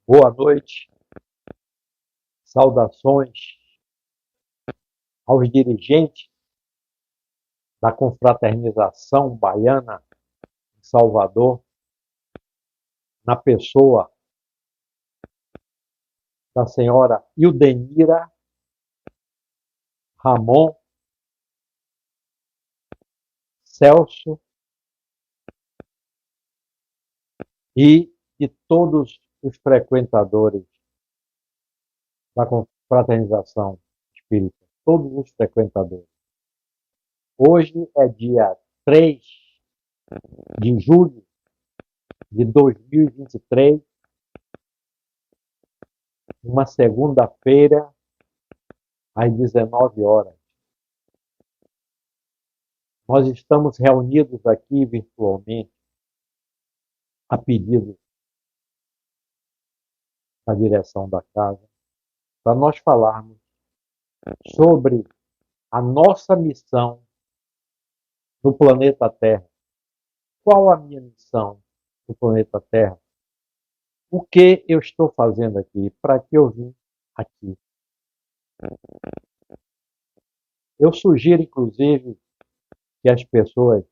Boa noite, saudações aos dirigentes da confraternização baiana em Salvador, na pessoa da senhora Ildenira Ramon Celso e de todos os frequentadores da confraternização espírita, todos os frequentadores. Hoje é dia 3 de julho de 2023, uma segunda-feira, às 19 horas. Nós estamos reunidos aqui virtualmente a pedido da direção da casa para nós falarmos sobre a nossa missão no planeta Terra. Qual a minha missão no planeta Terra? O que eu estou fazendo aqui? Para que eu vim aqui? Eu sugiro, inclusive, que as pessoas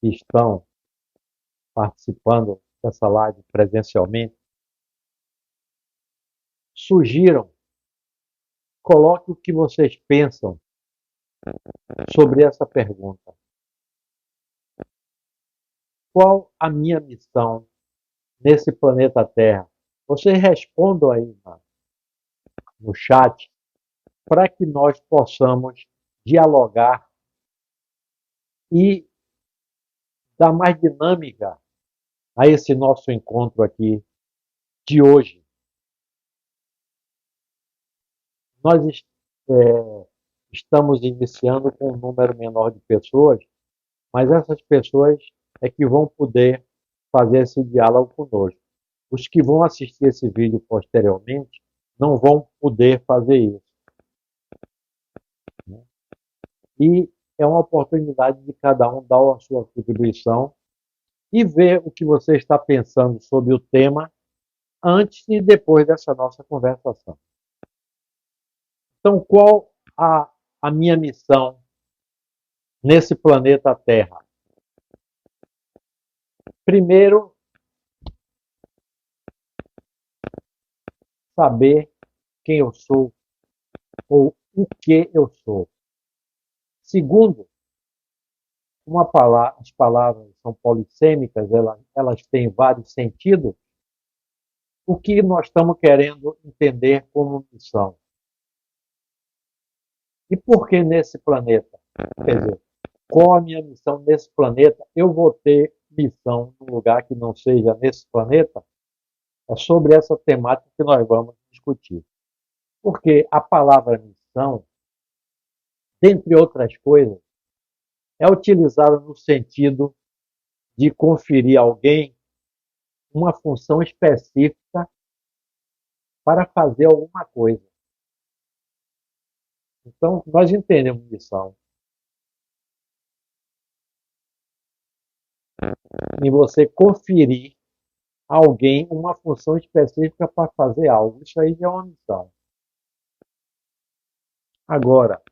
que estão participando dessa live presencialmente sugiram, coloque o que vocês pensam sobre essa pergunta. Qual a minha missão nesse planeta Terra? Vocês respondam aí no chat para que nós possamos dialogar e dar mais dinâmica a esse nosso encontro aqui de hoje. Nós estamos iniciando com um número menor de pessoas, mas essas pessoas é que vão poder fazer esse diálogo conosco. Os que vão assistir esse vídeo posteriormente não vão poder fazer isso. E é uma oportunidade de cada um dar a sua contribuição e ver o que você está pensando sobre o tema antes e depois dessa nossa conversação. Então, qual a minha missão nesse planeta Terra? Primeiro, saber quem eu sou ou o que eu sou. Segundo, as palavras são polissêmicas, elas têm vários sentidos. O que nós estamos querendo entender como missão? E por que nesse planeta? Quer dizer, qual a minha missão nesse planeta? Eu vou ter missão num lugar que não seja nesse planeta? É sobre essa temática que nós vamos discutir. Porque a palavra missão, dentre outras coisas, é utilizada no sentido de conferir a alguém uma função específica para fazer alguma coisa. Então, nós entendemos missão. E você conferir a alguém uma função específica para fazer algo. Isso aí já é uma missão. Agora,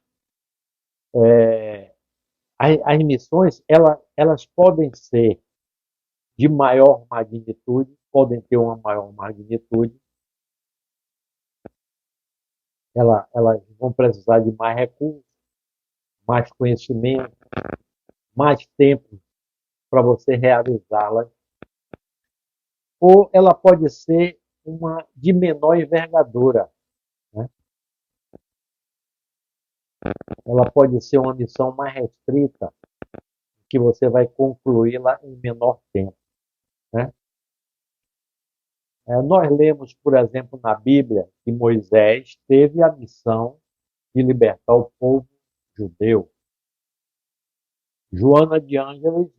as missões, elas podem ser de maior magnitude, podem ter uma maior magnitude, elas vão precisar de mais recursos, mais conhecimento, mais tempo para você realizá-las, ou ela pode ser uma de menor envergadura, né? Ela pode ser uma missão mais restrita, que você vai concluí-la em menor tempo, né? Nós lemos, por exemplo, na Bíblia, que Moisés teve a missão de libertar o povo judeu. Joana de Ângeles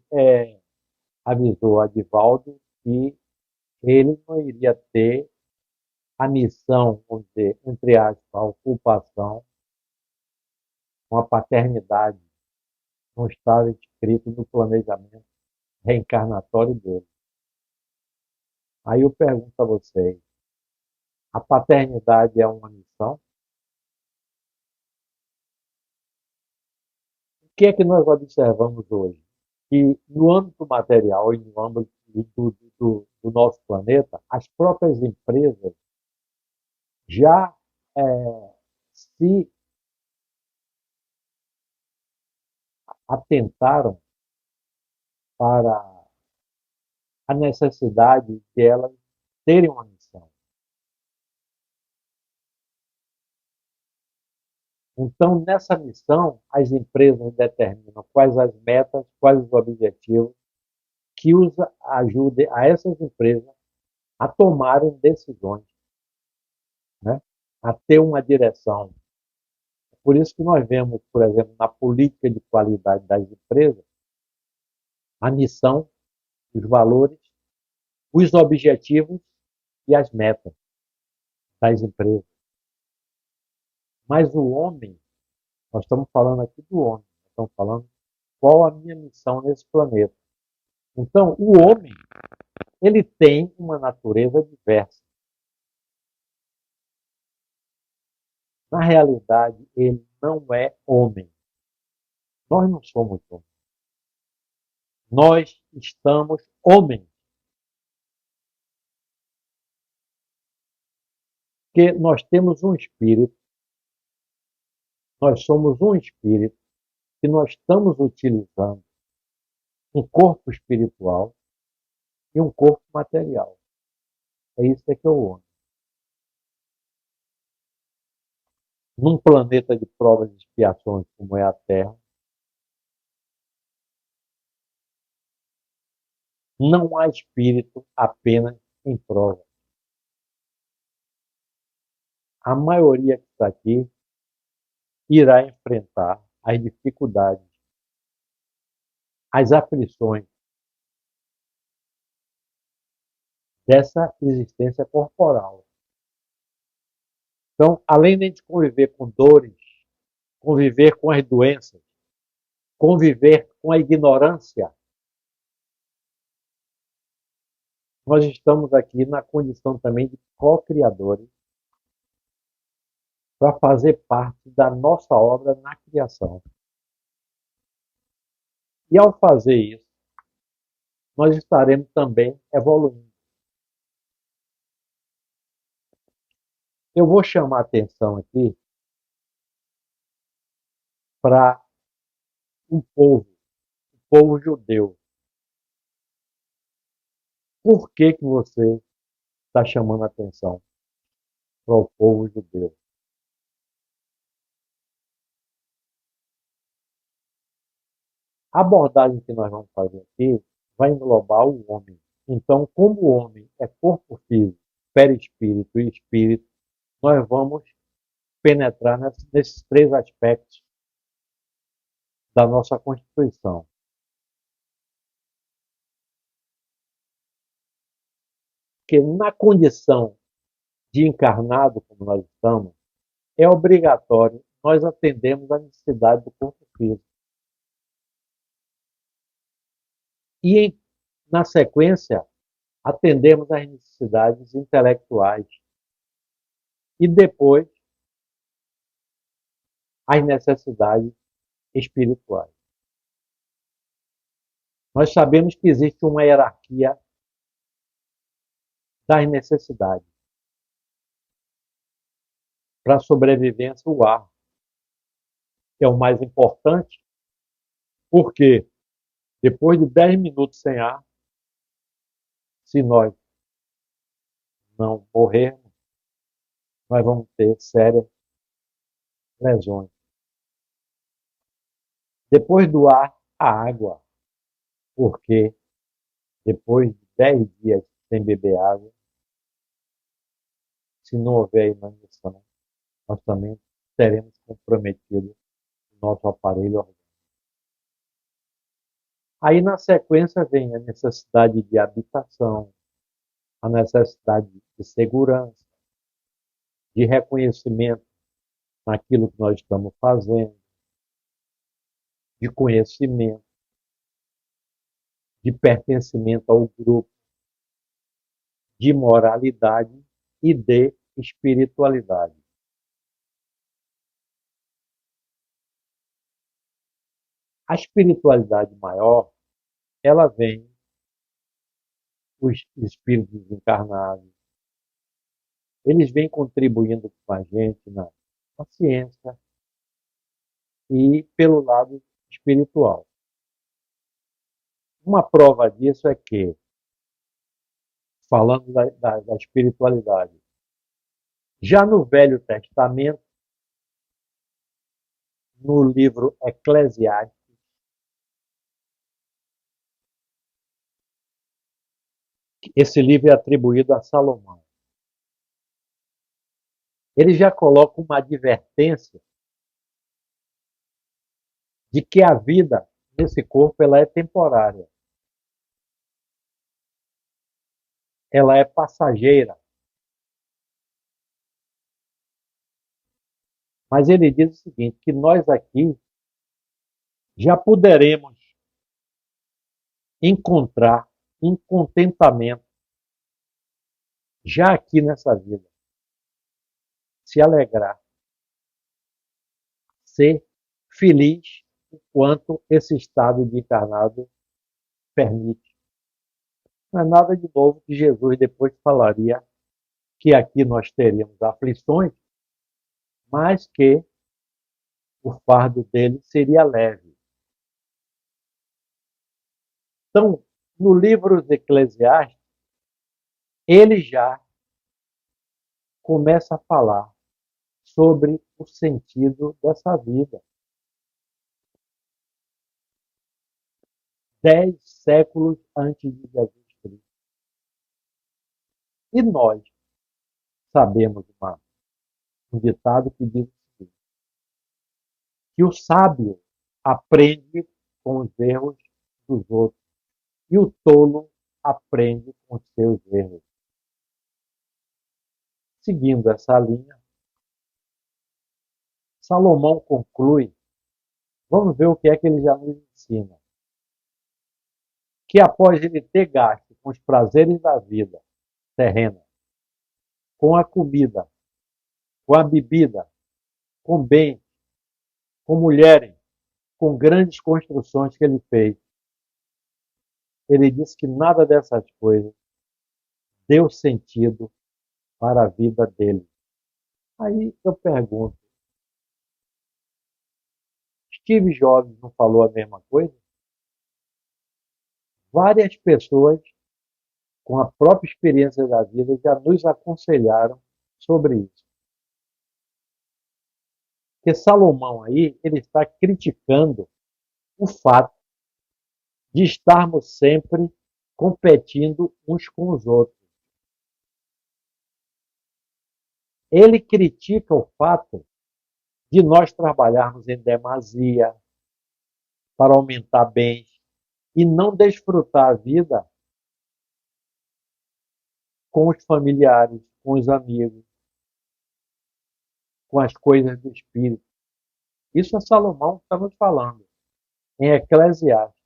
avisou a Divaldo que ele não iria ter a missão, vamos dizer, entre aspas, a ocupação com a paternidade. Não estava escrito no planejamento reencarnatório dele. Aí eu pergunto a vocês, a paternidade é uma missão? O que é que nós observamos hoje? Que no âmbito material e no âmbito do nosso planeta, as próprias empresas já se atentaram para a necessidade de elas terem uma missão. Então, nessa missão, as empresas determinam quais as metas, quais os objetivos, que ajude a essas empresas a tomarem decisões, né? A ter uma direção. Por isso que nós vemos, por exemplo, na política de qualidade das empresas, a missão, os valores, os objetivos e as metas das empresas. Mas o homem, nós estamos falando aqui do homem, nós estamos falando qual a minha missão nesse planeta. Então, o homem, ele tem uma natureza diversa. Na realidade, ele não é homem. Nós não somos homens. Nós estamos homens. Porque nós temos um espírito, nós somos um espírito que nós estamos utilizando um corpo espiritual e um corpo material. É isso que é o homem. Num planeta de provas e expiações como é a Terra, não há espírito apenas em prova. A maioria que está aqui irá enfrentar as dificuldades, as aflições dessa existência corporal. Então, além de a gente conviver com dores, conviver com as doenças, conviver com a ignorância, nós estamos aqui na condição também de co-criadores para fazer parte da nossa obra na criação. E ao fazer isso, nós estaremos também evoluindo. Eu vou chamar a atenção aqui para o povo judeu. Por que você está chamando a atenção para o povo judeu? A abordagem que nós vamos fazer aqui vai englobar o homem. Então, como o homem é corpo físico, perispírito e espírito, nós vamos penetrar nesses três aspectos da nossa Constituição. Porque na condição de encarnado, como nós estamos, é obrigatório nós atendermos a necessidade do corpo físico. E, na sequência, atendemos às necessidades intelectuais. E depois, às necessidades espirituais. Nós sabemos que existe uma hierarquia das necessidades. Para a sobrevivência, o ar é o mais importante, porque depois de 10 minutos sem ar, se nós não morrermos, nós vamos ter sérias lesões. Depois do ar, a água, porque depois de 10 dias sem beber água, se não houver imunização, nós também teremos comprometido o nosso aparelho orgânico. Aí, na sequência, vem a necessidade de habitação, a necessidade de segurança, de reconhecimento naquilo que nós estamos fazendo, de conhecimento, de pertencimento ao grupo, de moralidade e de espiritualidade. A espiritualidade maior, ela vem os espíritos encarnados, eles vêm contribuindo com a gente na ciência e pelo lado espiritual. Uma prova disso é que, falando da espiritualidade, já no Velho Testamento, no livro Eclesiastes, esse livro é atribuído a Salomão. Ele já coloca uma advertência de que a vida nesse corpo ela é temporária. Ela é passageira. Mas ele diz o seguinte, que nós aqui já poderemos encontrar um contentamento já aqui nessa vida. Se alegrar. Ser feliz o quanto esse estado de encarnado permite. Não é nada de novo que Jesus depois falaria que aqui nós teríamos aflições, mas que o fardo dele seria leve. Então, no livro de Eclesiastes, ele já começa a falar sobre o sentido dessa vida. 10 séculos antes de Jesus Cristo. E nós sabemos um ditado que diz assim, que o sábio aprende com os erros dos outros e o tolo aprende com os seus erros. Seguindo essa linha, Salomão conclui, vamos ver o que é que ele já nos ensina. Que após ele ter gasto com os prazeres da vida terrena, com a comida, com a bebida, com bens, com mulheres, com grandes construções que ele fez, ele disse que nada dessas coisas deu sentido para a vida dele. Aí eu pergunto, Steve Jobs não falou a mesma coisa? Várias pessoas, com a própria experiência da vida, já nos aconselharam sobre isso. Porque Salomão aí, ele está criticando o fato de estarmos sempre competindo uns com os outros. Ele critica o fato de nós trabalharmos em demasia para aumentar bens e não desfrutar a vida com os familiares, com os amigos, com as coisas do espírito. Isso é Salomão que está nos falando, em Eclesiastes.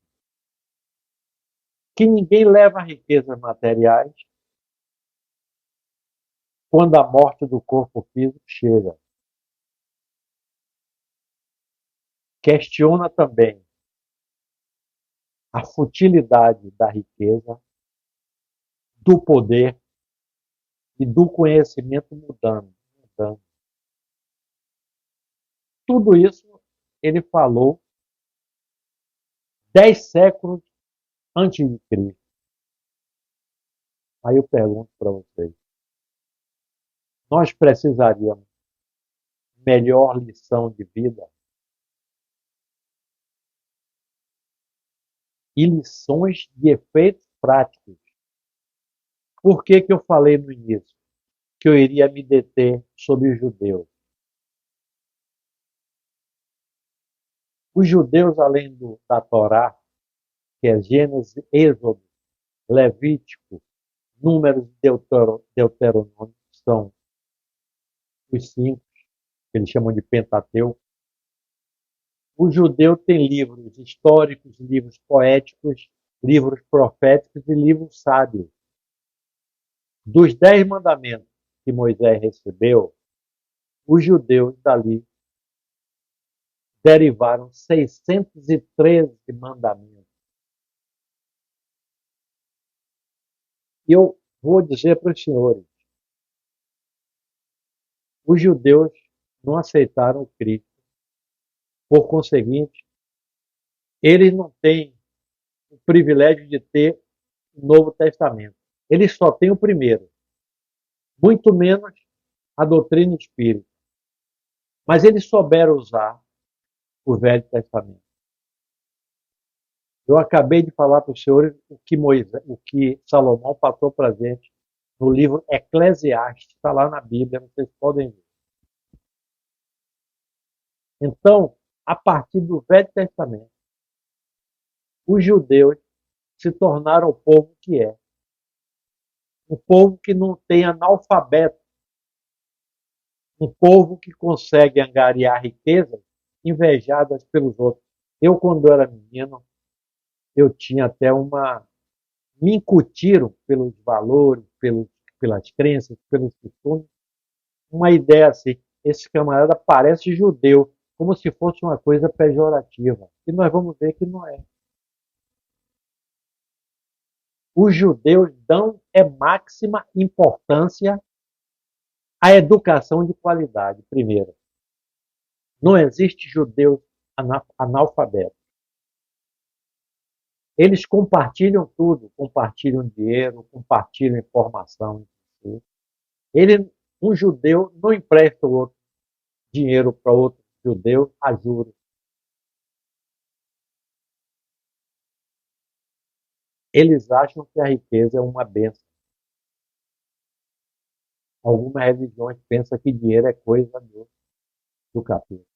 Que ninguém leva riquezas materiais quando a morte do corpo físico chega. Questiona também a futilidade da riqueza, do poder e do conhecimento mudando. Tudo isso ele falou 10 séculos antes de Cristo. Aí eu pergunto para vocês, nós precisaríamos melhor lição de vida e lições de efeitos práticos. Por que eu falei no início que eu iria me deter sobre os judeus? Os judeus, além da Torá, que é Gênesis, Êxodo, Levítico, Números e Deuteronômio, são os 5, que eles chamam de Pentateuco. O judeu tem livros históricos, livros poéticos, livros proféticos e livros sábios. Dos 10 mandamentos que Moisés recebeu, os judeus dali derivaram 613 mandamentos. E eu vou dizer para os senhores, os judeus não aceitaram Cristo. Por conseguinte, eles não têm o privilégio de ter o Novo Testamento. Eles só têm o primeiro, muito menos a doutrina espírita. Mas eles souberam usar o Velho Testamento. Eu acabei de falar para os senhores o que Salomão passou para a gente no livro Eclesiastes, está lá na Bíblia, vocês podem ver. Então, a partir do Velho Testamento, os judeus se tornaram o povo que é. Um povo que não tem analfabeto. Um povo que consegue angariar riquezas invejadas pelos outros. Eu, quando era menino, eu tinha até uma... Me incutiram pelos valores, pelas crenças, pelos costumes, uma ideia assim, esse camarada parece judeu, como se fosse uma coisa pejorativa. E nós vamos ver que não é. Os judeus dão máxima importância à educação de qualidade, primeiro. Não existe judeus analfabetos. Eles compartilham tudo, compartilham dinheiro, compartilham informação. Um judeu não empresta outro dinheiro para outro judeu a juros. Eles acham que a riqueza é uma bênção. Algumas religiões pensam que dinheiro é coisa do capeta.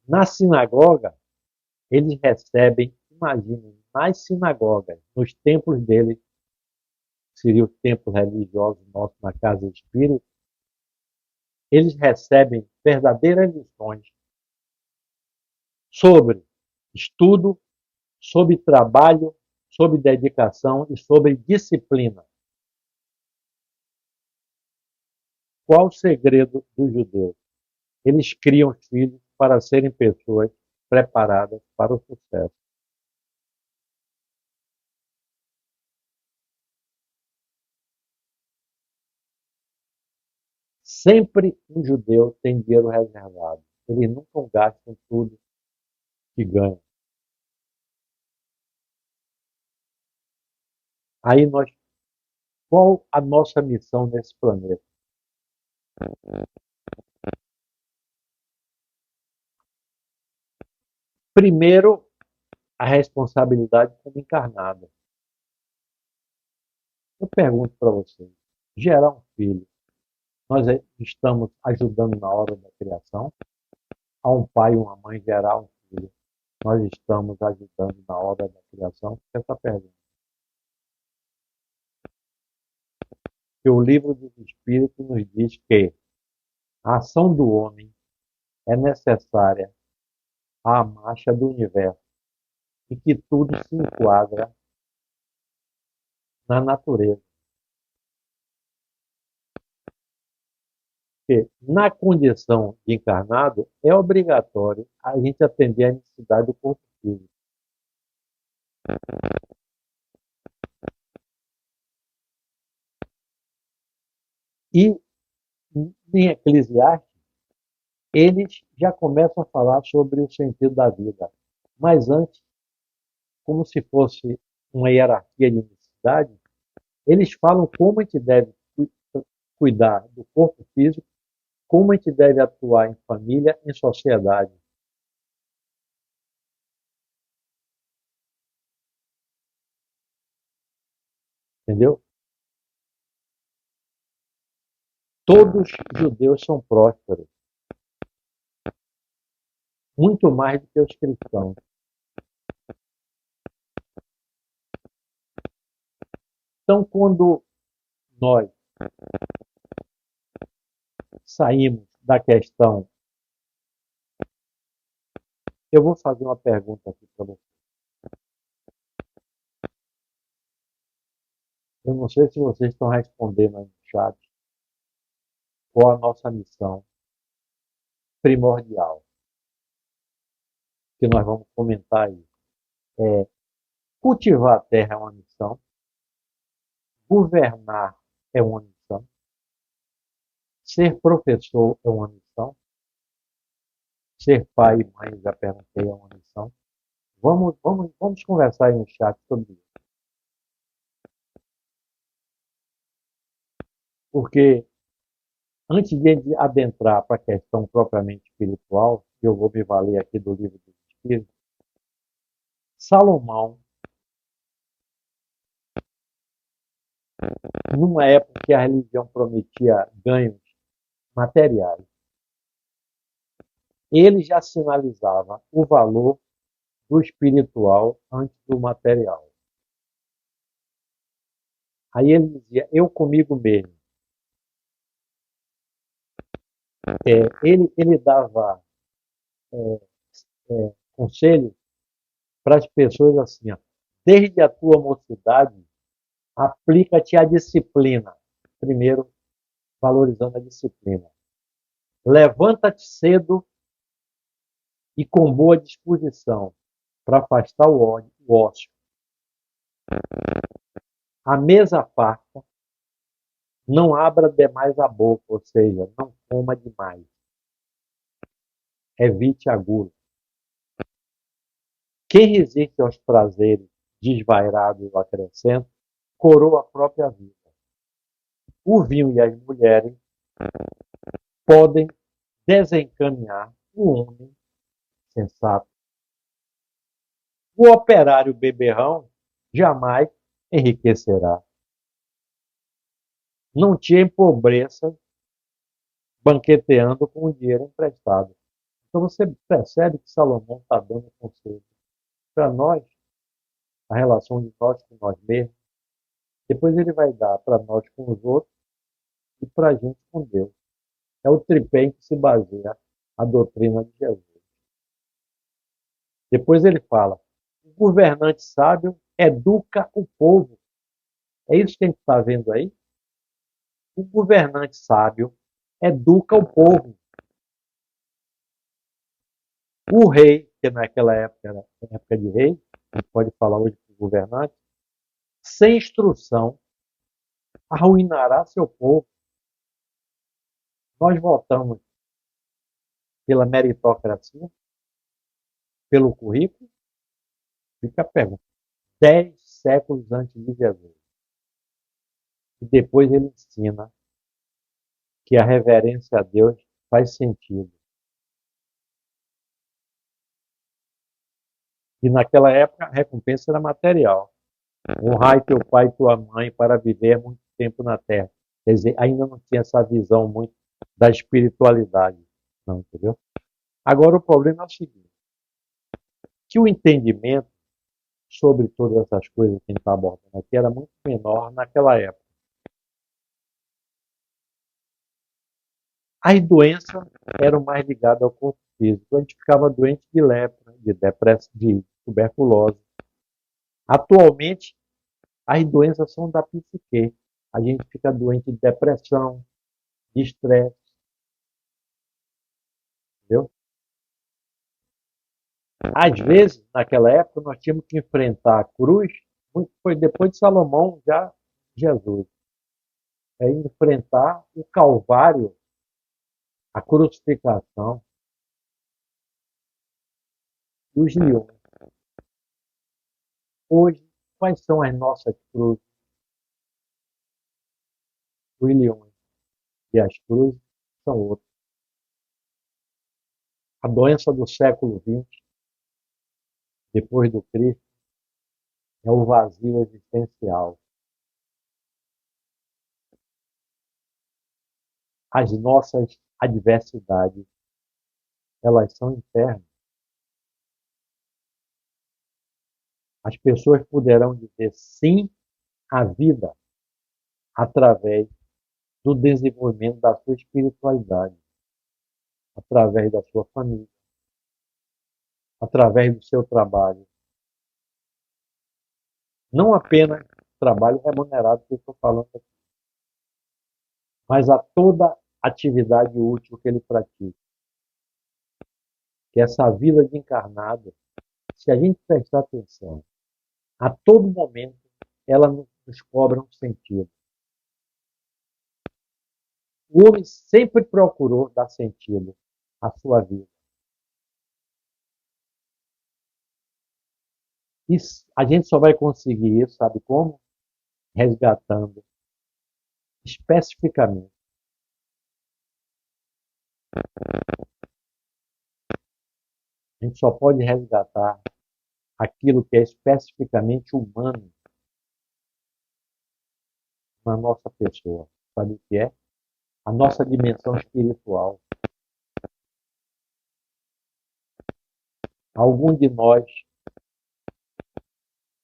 Na sinagoga, eles recebem, imaginem, nas sinagogas, nos templos deles, que seriam os templos religiosos nossos na casa espírita, eles recebem verdadeiras lições sobre estudo, sobre trabalho, sobre dedicação e sobre disciplina. Qual o segredo dos judeus? Eles criam os filhos para serem pessoas preparadas para o sucesso. Sempre um judeu tem dinheiro reservado. Eles nunca gastam tudo que ganham. Aí qual a nossa missão nesse planeta? Primeiro, a responsabilidade como encarnada. Eu pergunto para vocês, gerar um filho, nós estamos ajudando na hora da criação? A um pai e uma mãe gerar um filho, nós estamos ajudando na hora da criação? Essa pergunta. Porque o livro dos Espíritos nos diz que a ação do homem é necessária à marcha do universo e que tudo se enquadra na natureza. Porque na condição de encarnado é obrigatório a gente atender à necessidade do corpo físico. E em Eclesiastes, eles já começam a falar sobre o sentido da vida. Mas antes, como se fosse uma hierarquia de necessidade, eles falam como a gente deve cuidar do corpo físico, como a gente deve atuar em família, em sociedade. Entendeu? Todos os judeus são prósperos, muito mais do que os cristãos. Então, quando nós saímos da questão, eu vou fazer uma pergunta aqui para você. Eu não sei se vocês estão respondendo aí no chat qual a nossa missão primordial, que nós vamos comentar aí. É, cultivar a terra é uma missão, governar é uma missão, ser professor é uma missão, ser pai e mãe, já perguntei, é uma missão. Vamos conversar aí no chat sobre isso. Porque antes de adentrar para a questão propriamente espiritual, eu vou me valer aqui do livro dos Espíritos, Salomão, numa época que a religião prometia ganhos materiais, ele já sinalizava o valor do espiritual antes do material. Aí ele dizia, eu comigo mesmo. Ele dava conselhos para as pessoas assim, ó, desde a tua mocidade, aplica-te à disciplina. Primeiro, valorizando a disciplina. Levanta-te cedo e com boa disposição para afastar o ócio. A mesa farta, não abra demais a boca, ou seja, não coma demais. Evite a gula. Quem resiste aos prazeres desvairados, eu acrescento, coroa a própria vida. O vinho e as mulheres podem desencaminhar o homem sensato. O operário beberrão jamais enriquecerá. Não te empobreça banqueteando com o dinheiro emprestado. Então você percebe que Salomão está dando conselho para nós, a relação de nós com nós mesmos. Depois ele vai dar para nós com os outros e para a gente com Deus. É o tripé em que se baseia a doutrina de Jesus. Depois ele fala: o governante sábio educa o povo. É isso que a gente está vendo aí? O governante sábio educa o povo. O rei, que naquela época era época de rei, a gente pode falar hoje de governante, sem instrução, arruinará seu povo. Nós votamos pela meritocracia, pelo currículo, fica a pergunta. 10 séculos antes de Jesus. E depois ele ensina que a reverência a Deus faz sentido. E naquela época a recompensa era material. Honrai teu pai e tua mãe para viver muito tempo na terra. Quer dizer, ainda não tinha essa visão muito da espiritualidade. Não, entendeu? Agora o problema é o seguinte, que o entendimento sobre todas essas coisas que a gente está abordando aqui era muito menor naquela época. As doenças eram mais ligadas ao corpo físico. A gente ficava doente de lepra, de depressão, de tuberculose. Atualmente, as doenças são da psique. A gente fica doente de depressão, de estresse, entendeu? Às vezes, naquela época, nós tínhamos que enfrentar a cruz, foi depois de Salomão, já Jesus. É enfrentar o Calvário, a crucificação e os leões. Hoje, quais são as nossas cruzes? Os leões e as cruzes são outros. A doença do século XX, depois do Cristo, é o vazio existencial. As nossas adversidades, elas são internas. As pessoas poderão dizer sim à vida através do desenvolvimento da sua espiritualidade, através da sua família, através do seu trabalho. Não apenas trabalho remunerado que eu estou falando aqui, mas a toda atividade útil que ele pratica. Que essa vida de encarnado, se a gente prestar atenção, a todo momento ela nos cobra um sentido. O homem sempre procurou dar sentido à sua vida. E a gente só vai conseguir isso, sabe como? Resgatando especificamente. A gente só pode resgatar aquilo que é especificamente humano na nossa pessoa. Sabe o que é? A nossa dimensão espiritual. Algum de nós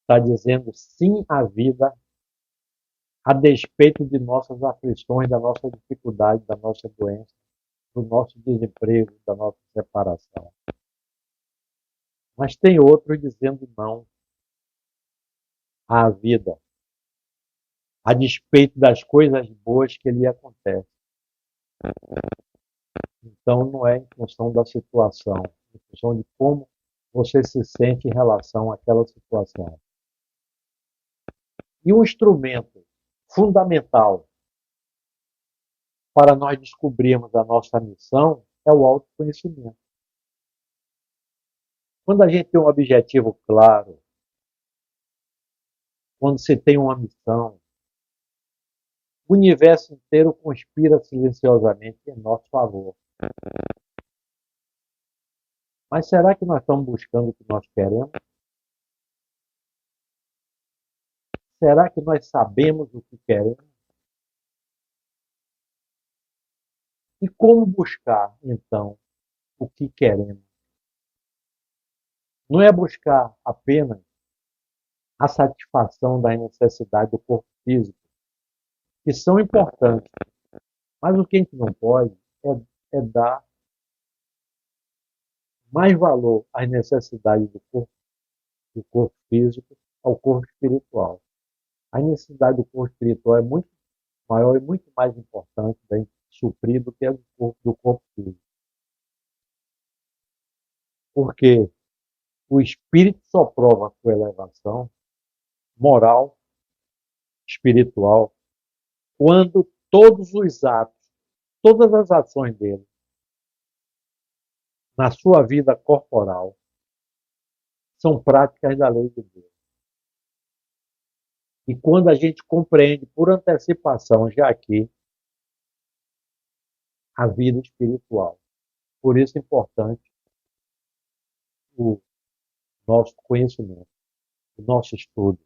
está dizendo sim à vida a despeito de nossas aflições, da nossa dificuldade, da nossa doença, do nosso desemprego, da nossa separação. Mas tem outros dizendo não à vida, a despeito das coisas boas que lhe acontecem. Então não é em função da situação, é em função de como você se sente em relação àquela situação. E um instrumento fundamental para nós descobrirmos a nossa missão é o autoconhecimento. Quando a gente tem um objetivo claro, quando se tem uma missão, o universo inteiro conspira silenciosamente em nosso favor. Mas será que nós estamos buscando o que nós queremos? Será que nós sabemos o que queremos? E como buscar, então, o que queremos? Não é buscar apenas a satisfação das necessidades do corpo físico, que são importantes, mas o que a gente não pode é dar mais valor às necessidades do corpo físico ao corpo espiritual. A necessidade do corpo espiritual é muito maior e muito mais importante da gente suprir do que a do corpo físico. Porque o espírito só prova a sua elevação moral, espiritual, quando todos os atos, todas as ações dele, na sua vida corporal, são práticas da lei de Deus. E quando a gente compreende por antecipação, já aqui, a vida espiritual. Por isso é importante o nosso conhecimento, o nosso estudo.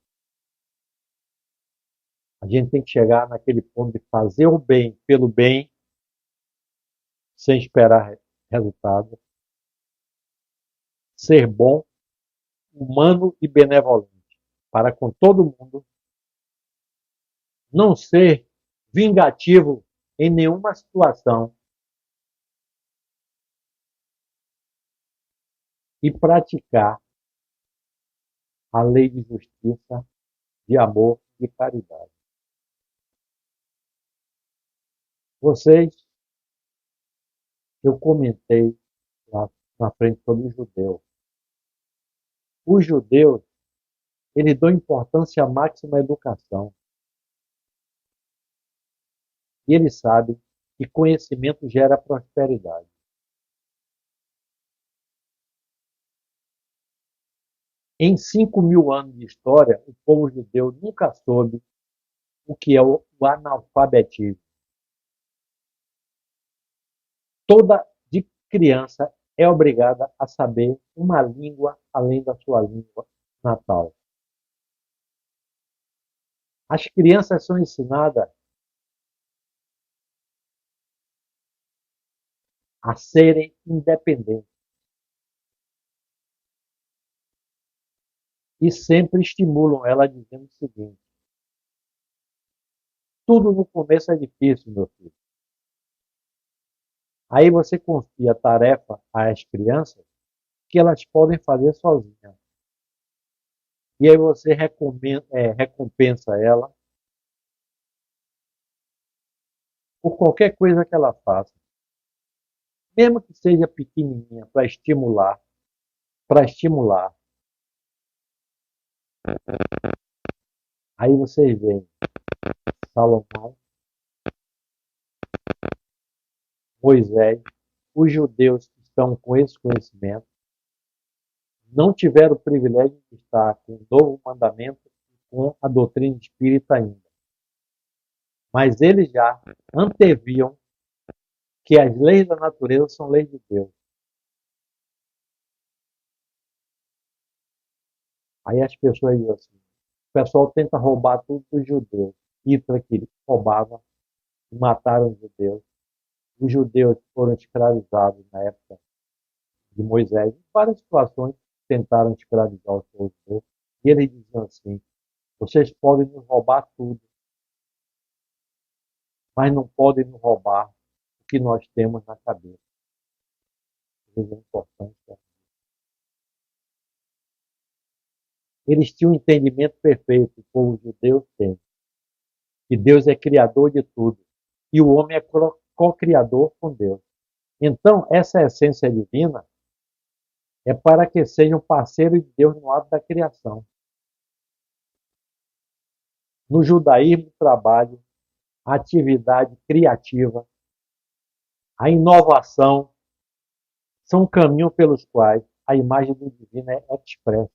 A gente tem que chegar naquele ponto de fazer o bem pelo bem, sem esperar resultado, ser bom, humano e benevolente para com todo mundo, não ser vingativo em nenhuma situação e praticar a lei de justiça, de amor e de caridade. Vocês, eu comentei lá na frente sobre os judeus. Os judeus, eles dão importância máxima à educação. E eles sabem que conhecimento gera prosperidade. Em 5.000 anos de história, o povo judeu nunca soube o que é o analfabetismo. Toda de criança é obrigada a saber uma língua além da sua língua natal. As crianças são ensinadas a serem independentes. E sempre estimulam ela dizendo o seguinte: tudo no começo é difícil, meu filho. Aí você confia a tarefa às crianças que elas podem fazer sozinhas. e aí você recompensa ela por qualquer coisa que ela faça, mesmo que seja pequenininha, para estimular. Aí vocês veem Salomão, Moisés, os judeus que estão com esse conhecimento não tiveram o privilégio de estar com o novo mandamento e com a doutrina espírita ainda. Mas eles já anteviam que as leis da natureza são leis de Deus. Aí as pessoas dizem assim, o pessoal tenta roubar tudo dos judeus. Hitler que roubava e mataram os judeus. Os judeus foram escravizados na época de Moisés. Em várias situações tentaram escravizar os judeus. E eles diziam assim, vocês podem nos roubar tudo, mas não podem nos roubar o que nós temos na cabeça. Veja a importância. Eles tinham um entendimento perfeito, o povo judeu tem, que Deus é criador de tudo e o homem é co-criador com Deus. Então, essa essência divina é para que sejam parceiros de Deus no ato da criação. No judaísmo, o trabalho, a atividade criativa, a inovação são caminhos pelos quais a imagem do divino é expressa.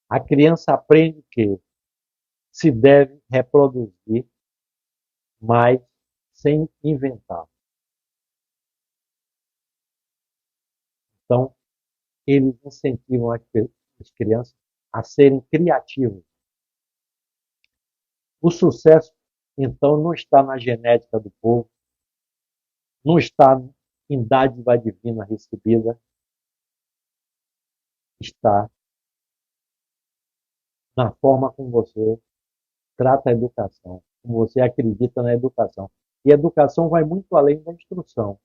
A criança aprende que se deve reproduzir, mas sem inventar. Então, eles incentivam as crianças a serem criativos. O sucesso, então, não está na genética do povo, não está em dádiva divina recebida, está na forma como você trata a educação, como você acredita na educação. E a educação vai muito além da instrução,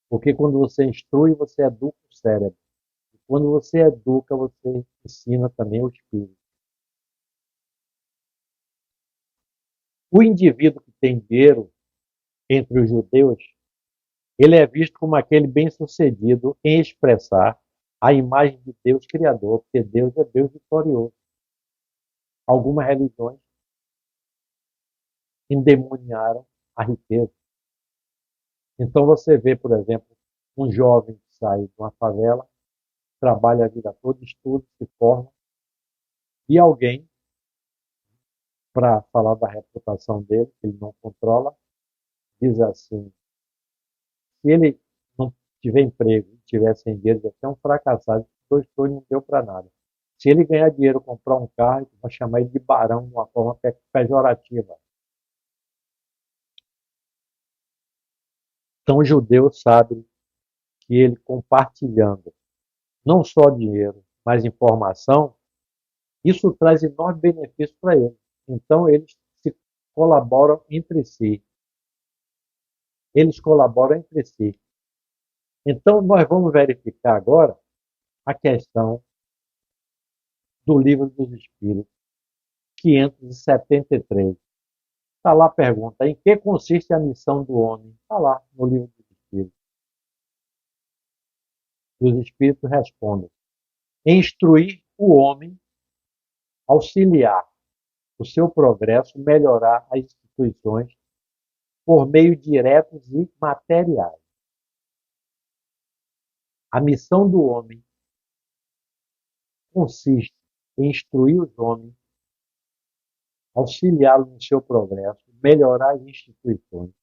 porque quando você instrui, você educa o cérebro. E quando você educa, você ensina também o espírito. O indivíduo que tem dinheiro entre os judeus, ele é visto como aquele bem-sucedido em expressar a imagem de Deus Criador, porque Deus é Deus vitorioso. Algumas religiões endemoniaram a riqueza. Então você vê, por exemplo, um jovem que sai de uma favela, trabalha a vida toda, estuda, se forma, e alguém, para falar da reputação dele, que ele não controla, diz assim, se ele não tiver emprego, tiver sem dinheiro, vai ser um fracassado, dois turnos não deu para nada. Se ele ganhar dinheiro, comprar um carro, vai chamar ele de barão de uma forma pejorativa. Então o judeu sabe que ele compartilhando não só dinheiro, mas informação, isso traz enorme benefício para ele. Então eles se colaboram entre si. Eles colaboram entre si. Então nós vamos verificar agora a questão do Livro dos Espíritos, 573. Está lá a pergunta, em que consiste a missão do homem? Está lá no Livro dos Espíritos. E os Espíritos respondem, instruir o homem, auxiliar o seu progresso, melhorar as instituições por meio diretos e materiais. A missão do homem consiste em instruir os homens, auxiliá-los no seu progresso, melhorar as instituições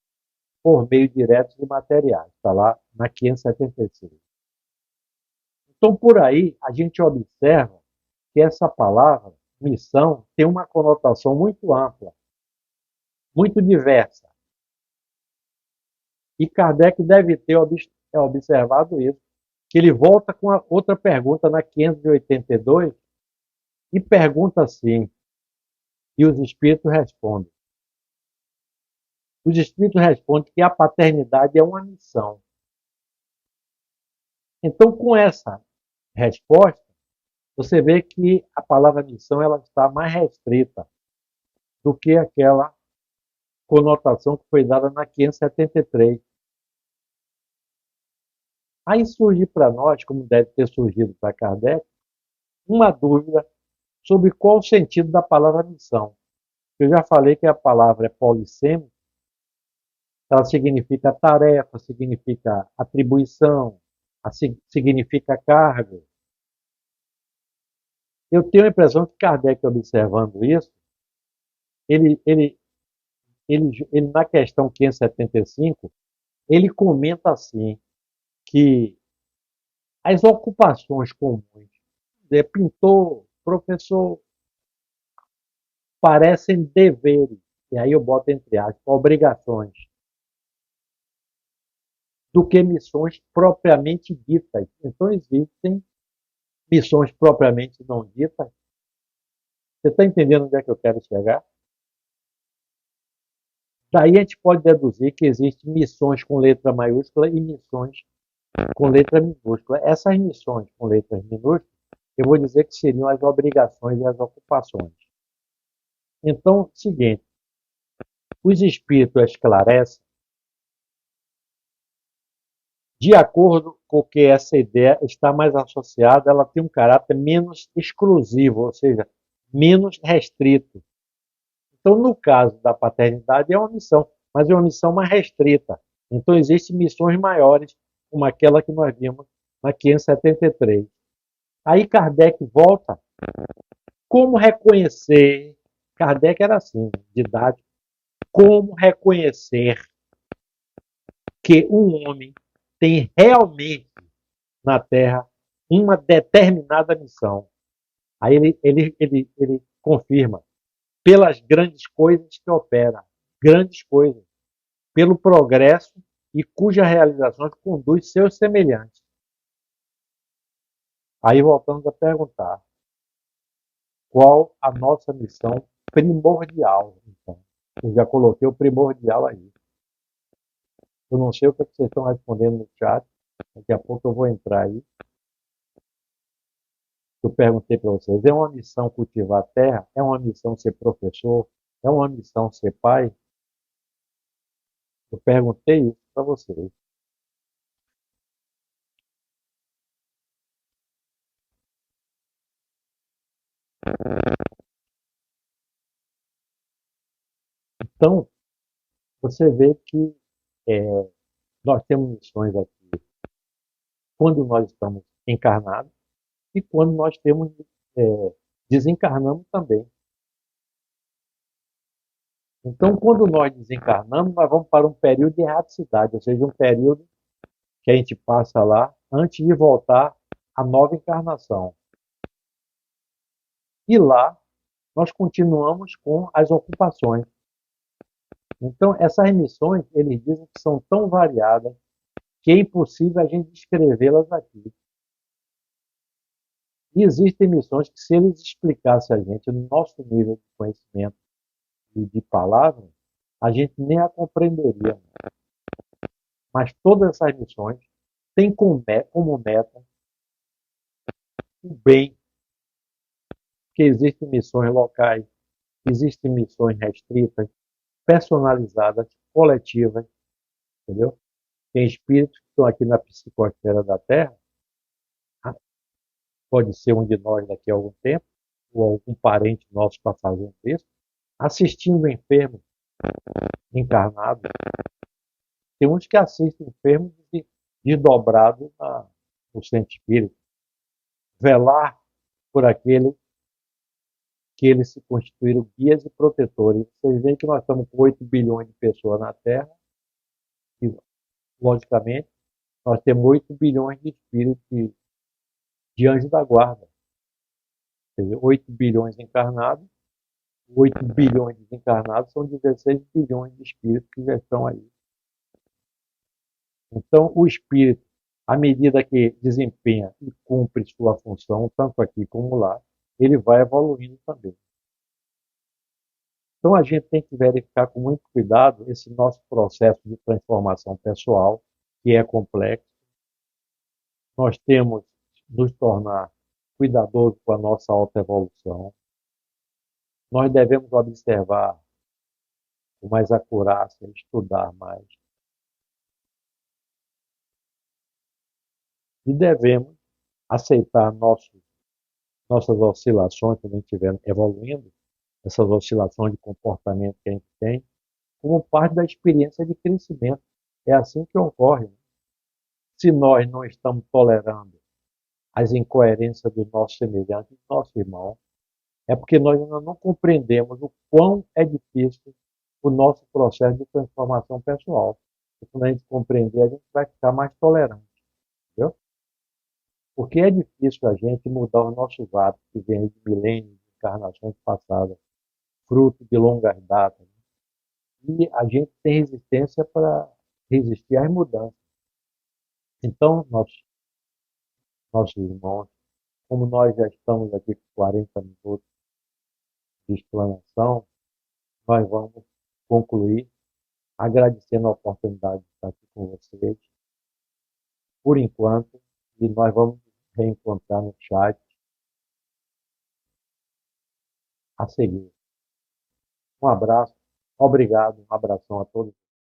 por meio diretos e materiais. Está lá na 576. Então, por aí, a gente observa que essa palavra, missão, tem uma conotação muito ampla, muito diversa. E Kardec deve ter observado isso, que ele volta com a outra pergunta na 582 e pergunta assim, e os espíritos respondem. Os espíritos respondem que a paternidade é uma missão. Então, com essa resposta, você vê que a palavra missão ela está mais restrita do que aquela conotação que foi dada na 573. Aí surge para nós, como deve ter surgido para Kardec, uma dúvida sobre qual o sentido da palavra missão. Eu já falei que a palavra é polissêmica, ela significa tarefa, significa atribuição, significa cargo. Eu tenho a impressão que Kardec, observando isso, ele na questão 575, ele comenta assim, que as ocupações comuns, pintor, professor, parecem deveres, e aí eu boto entre aspas, obrigações, do que missões propriamente ditas. Então existem missões propriamente não ditas. Você está entendendo onde é que eu quero chegar? Daí a gente pode deduzir que existem missões com letra maiúscula e missões com letra minúscula. Essas missões com letras minúsculas, eu vou dizer que seriam as obrigações e as ocupações. Então, seguinte, os espíritos esclarecem, de acordo com que essa ideia está mais associada, ela tem um caráter menos exclusivo, ou seja, menos restrito. Então, no caso da paternidade, é uma missão, mas é uma missão mais restrita. Então, existem missões maiores, como aquela que nós vimos na 573. Aí Kardec volta. Como reconhecer? Kardec era assim, didático. Como reconhecer que um homem tem realmente na Terra uma determinada missão? Aí ele confirma. Pelas grandes coisas que opera. Grandes coisas. Pelo progresso e cuja realização conduz seus semelhantes. Aí voltamos a perguntar. Qual a nossa missão primordial? Então, eu já coloquei o primordial aí. Eu não sei o que vocês estão respondendo no chat. Daqui a pouco eu vou entrar aí. Eu perguntei para vocês: é uma missão cultivar a terra? É uma missão ser professor? É uma missão ser pai? Eu perguntei isso para vocês. Então, você vê que nós temos missões aqui quando nós estamos encarnados e quando nós temos desencarnamos também. Então, quando nós desencarnamos, nós vamos para um período de erraticidade, ou seja, um período que a gente passa lá antes de voltar à nova encarnação. E lá nós continuamos com as ocupações. Então, essas missões, eles dizem que são tão variadas que é impossível a gente descrevê-las aqui. E existem missões que, se eles explicassem a gente no nosso nível de conhecimento e de palavra, a gente nem a compreenderia. Mas todas essas missões têm como meta o bem, que existem missões locais, existem missões restritas, personalizadas, coletivas, entendeu? Tem espíritos que estão aqui na psicosfera da Terra, pode ser um de nós daqui a algum tempo, ou algum parente nosso está fazendo isso, assistindo enfermos encarnados. Tem uns que assistem enfermos desdobrados no centro espírita. Velar por aquele que eles se constituíram guias e protetores. Vocês veem que nós estamos com 8 bilhões de pessoas na Terra, e, logicamente, nós temos 8 bilhões de espíritos de anjos da guarda. Quer dizer, 8 bilhões encarnados, 8 bilhões desencarnados, são 16 bilhões de espíritos que já estão aí. Então, o espírito, à medida que desempenha e cumpre sua função, tanto aqui como lá, ele vai evoluindo também. Então, a gente tem que verificar com muito cuidado esse nosso processo de transformação pessoal, que é complexo. Nós temos que nos tornar cuidadoso com a nossa autoevolução. Nós devemos observar com mais acurácia, estudar mais. E devemos aceitar nossas oscilações, quando a gente estiver evoluindo, essas oscilações de comportamento que a gente tem, como parte da experiência de crescimento. É assim que ocorre. Se nós não estamos tolerando as incoerências do nosso semelhante, do nosso irmão, é porque nós ainda não compreendemos o quão é difícil o nosso processo de transformação pessoal. E quando a gente compreender, a gente vai ficar mais tolerante. Entendeu? Porque é difícil a gente mudar os nossos hábitos que vêm de milênios, de encarnações passadas, fruto de longas datas. E a gente tem resistência para resistir às mudanças. Então, nossos irmãos, como nós já estamos aqui com 40 minutos de explanação, nós vamos concluir agradecendo a oportunidade de estar aqui com vocês, por enquanto, e nós vamos reencontrar no chat a seguir. Um abraço, obrigado, um abração a todos.